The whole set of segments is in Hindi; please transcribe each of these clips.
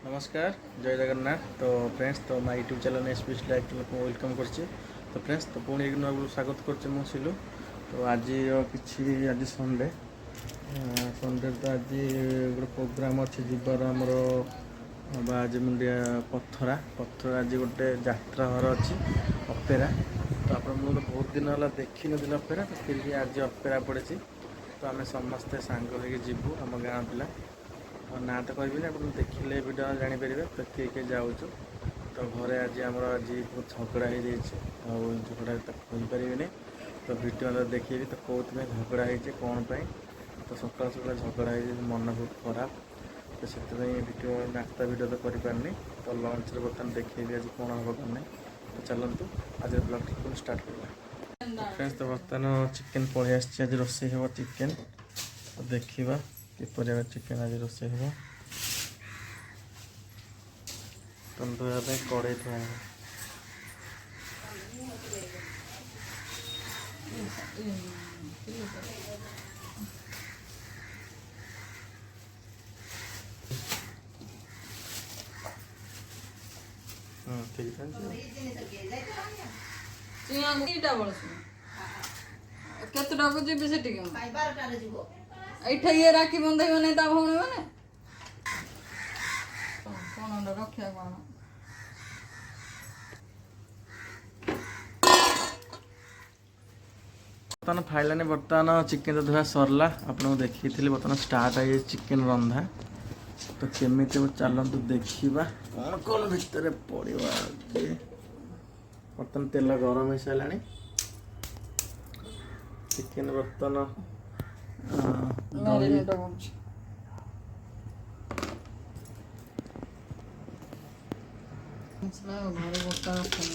नमस्कार जय जगन्नाथ। तो फ्रेंड्स तो my YouTube channel SP like welcome करछि। तो फ्रेंड्स तो पुणी एक नुआ स्वागत करछि मु सिलु। तो आज किछि आज संडे संडे तो आज गोटे प्रोग्राम अच्छे जीवार आमर बाज मुंडिया पथरा पथरा आज गोटे यात्रा घर अच्छी अपेरा। तो आप बहुत दिन है देखी नी अपेरा, तो फिर भी आज अपेरा पड़े। तो आम समस्ते सांग होबू आम गाँ पिला ना तो कहबी आप देखिले भिडियो जापर तो किए किए जाऊँ। तो घरे आज आमर आज बहुत झगड़ा हो जाए झगड़ा कहीपरि। तो भिडियो देखी तो कौन झगड़ा हो कौन पाई। तो सकाल सकाल झगड़ा हो मन बहुत खराब। तो से भिडियो नास्ता भिडियो तो करें। तो लंच बर्तमान देखिए आज कौन हम कौन नहीं। तो चलतु आज ब्लॉग पुणी स्टार्ट करवा। फ्रेंड्स तो बर्तमान चिकेन पलि आस रोसे हे चिकेन। तो देखा किपर चिकेन आज रोसे हे तंदुरा कड़े थुआ ठीक है। केतटा को जीबे सेठी के 12टा रे जीवो एठा ये राखी बंधैबो नै ता भौणी माने कोन रखिया कोन बर्तमान फाइलानी बर्तमान चिकेन तो धुआ सरला आपको देखी थी। बर्तमान स्टार्ट है चिकेन रंधा। तो केमी चलतु देखा कौन कौन भितर पड़ा। बर्तमान तेल गरम हो सारा चिकेन बर्तमान मैरिनेट होछ मसला घरे बोटा रखना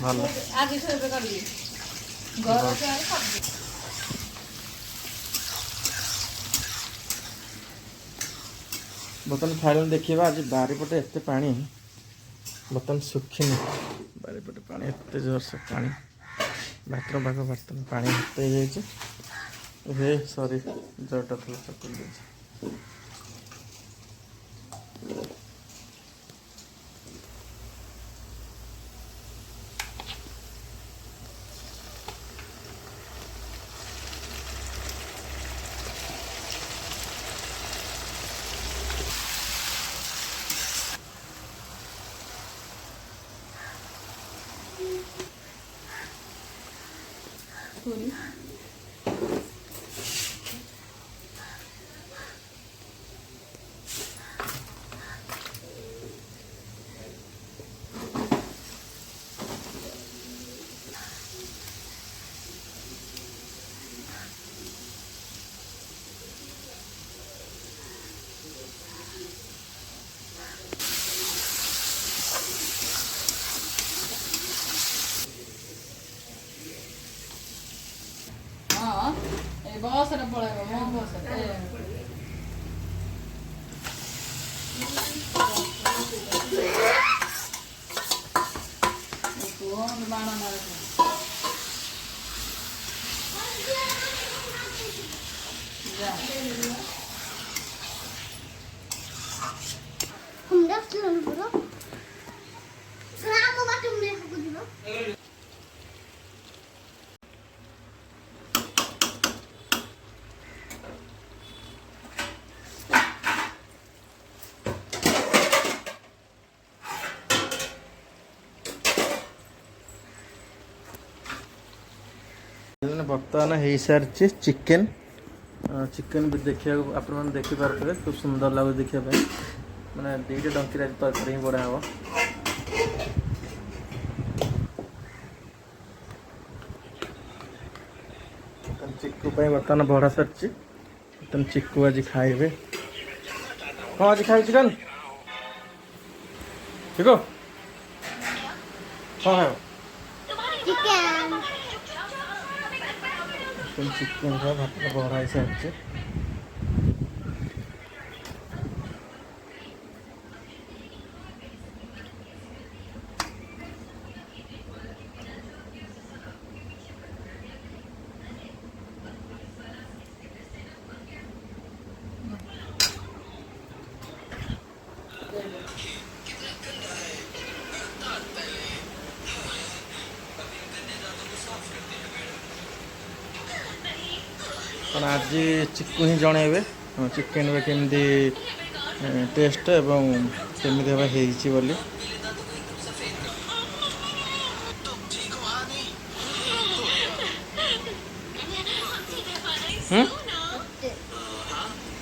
भल आज से कर ली घर से आए सब बर्तमान फाइल देखा आज बारिपटे एत पा बर्तमान सुखी बारिपटे पा एत जोर से पा बाथरूम पाख बर्तमान पा होते हे सरी जोटा थोड़ा चकुल दे। पूरी हां ए बॉस रे पळेबो मो बॉस रे कौन बाणा मारे जा हम दस लोग बोलो ग्राम बात में को दिलो बर्तमान हो सारी चिकेन चिकेन भी देखा आप देखिपे खूब सुंदर लगे देखापी मैंने दुईटा डंकी तरकारी ही बड़ा हम। चिक्कू बर्तमान बड़ा सारी बर्तमान चिक्कू आज खाइबे। हाँ आज खाई चिकन ठीक हो हाँ खाओ चिकन चिकन का भात बड़ा सारी आज चिकू ही जणेबे चिकेन केमती टेस्ट एवं केमती भाव होईची बोली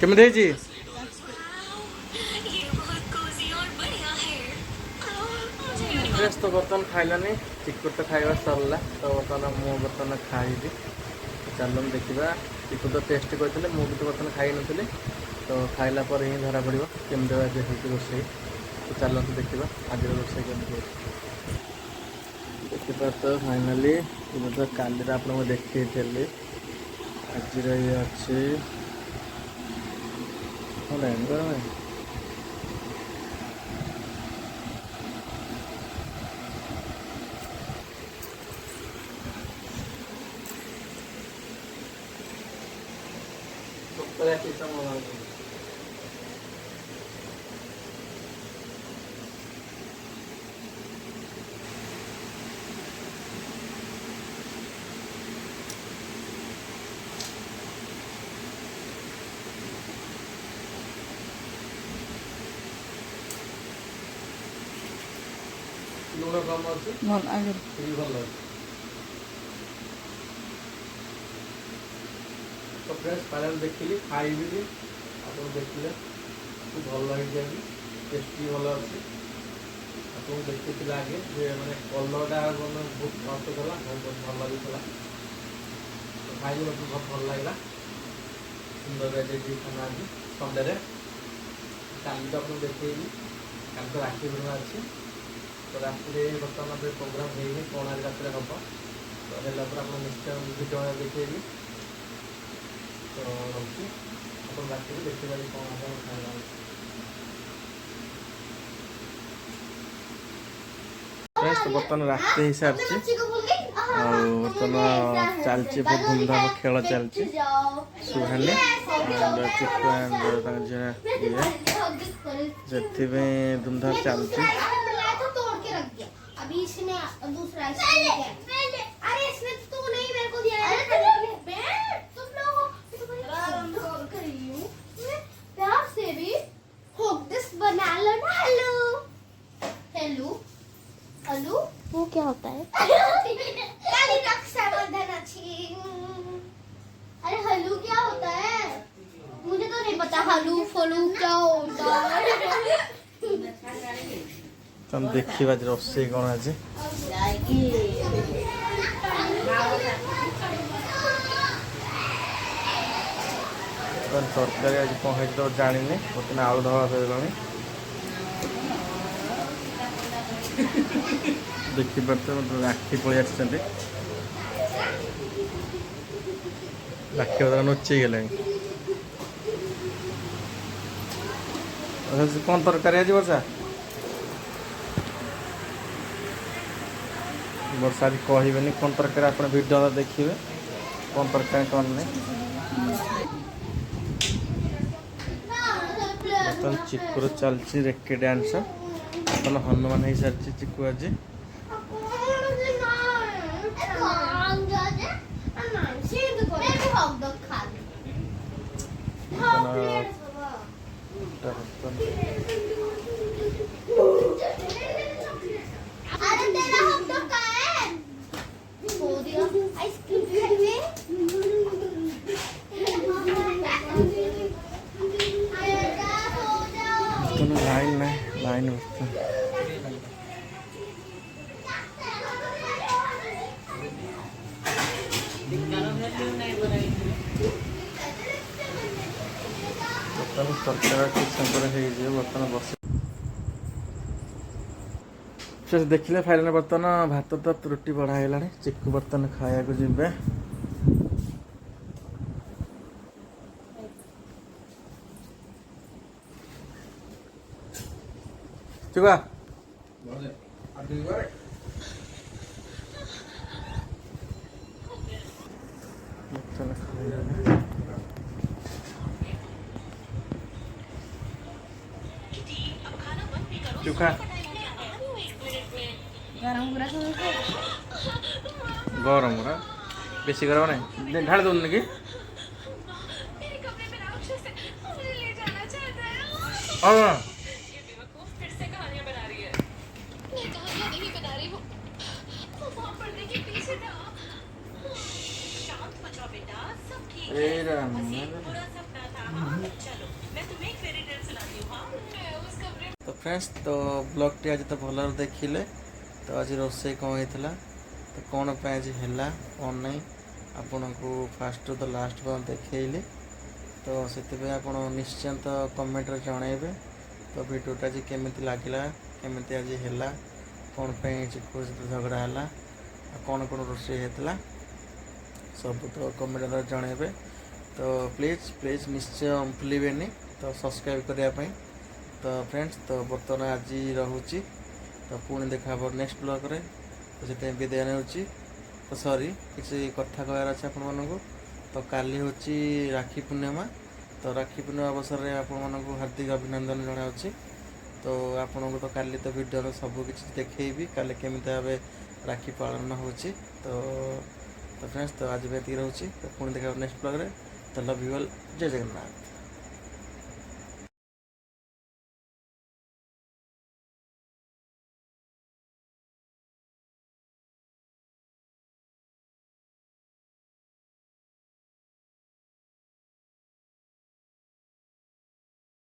केमती होईची फ्रेश तो बर्तमान खाइलानी चिकू तो खाଇବା सरला तो बर्तमान मु बर्तमान खाइबी चलो देखा चिकू तो टेस्ट करते मुझे तो बर्तमान खाई नी तो खाइला पर ही धरा पड़ केमती आज होती रोषे तो चलते देखा आज रोषे केमती देखिए तो फाइनाली तो काली आप देखी आज ये अच्छे लुण कम अच्छे आगे भल तो फ्रेंड्स फाइनल देखिली खाइबी आप देखिले भल लगे टेस्टी भल अच्छे आपको देखी आगे जे मैंने कलरटा मैंने बहुत मस्त था बहुत भल लगी खाई मतलब बहुत भल लगे सुंदर खाना आज संडे कल तो आपको देखेगी कल तो राखी पूर्णिमा अच्छी तो राति बर्तमान प्रोग्राम है कौन आज रात हम तो है आप निश्चय भिडियो देखेगी तो रही आप राति देखिए कौन आज खाଇବା फ्रेंड्स तो बर्तमान राति हो सारी बर्तमान चलती बहुत धूमधाम खेल चलती सुहानी एंड चिकू एंड ये धूमधाम चलती अभी इसने दूसरा अरे इसने तू नहीं मेरे को दिया है तुम लोग प्यार से भी होक दिस बना लो ना हेलो हेलो हेलो वो क्या होता है काली रक्षाबंधन अच्छी अरे हलू क्या होता है मुझे तो नहीं पता हलू फलू क्या होता है तुम देखिए आज रोषे कौन आज तरकारी आज कौन है तो जानी बर्तमान आलू धड़ा सर देखी पार्थ राखी पलि आसी राखी बर्तमान लुचि गले कौन तरकारी आज वर्षा वर्षा भी कहबे कौन तरकारी आप वीडियो देखिए कौन तरकारी कौन नहीं बर्तमान चिकूर चलती रेके डांस बर्तमान हनुमान हो सारी चिकू आज लाइन नहीं लाइन बर्तमान तरकारी ठीक समय बर्तमान बस से देखिले फाइनल बर्तमान भात तो त्रुटि बढ़ाला चिकू बर्तमान खाया को जीवे चुका चुका गरम बेसी गरम नहीं ढाल दून कि ये बेवकूफ फिर से कहानियां बना रही है। मैं कहानियां नहीं बना रही हूँ, वो वहाँ पर्दे के पीछे था। शांत हो जाओ बेटा, सब ठीक है। ए राम, बस एक बुरा सपना था। हाँ चलो मैं तुम्हें एक फेरी टेल सुनाती हूँ। हाँ मैं उस कमरे तो फ्रेंड्स तो ब्लॉगटी आज तो भल देखिले तो आज रोषे कौन होता तो कौन पे आज है कौन नहीं आपन को फास्ट तो लास्ट पर देखली तो से आप निश्चिंत कमेंट जनइबे तो वीडियोटा आज केमी लगे केमी आज है कौन पे झगड़ा है कौन कौन रोषे होता सब तो कमेंट जनइबे तो प्लीज़ प्लीज़ निश्चय भूलें तो सब्सक्राइब करने तो फ्रेंड्स तो बर्तमान आज रोची तो पुणी देखा नेक्स्ट ब्लॉग रे तो से विदाय नेउची तो सॉरी किसी कथा कहर अच्छे आपण मानक तो काली हूँ राखी पूर्णिमा तो राखी पूर्णिमा अवसर में आपण को हार्दिक अभिनंदन जनावि तो आपन को तो काली तो वीडियो सब किसी देखी काली केमी भाव राखी पालन हो तो फ्रेंड्स तो आज भी रोचे तो पुणी देखा नेक्स्ट ब्लॉग रे तो लव यू ऑल जय जगन्नाथ।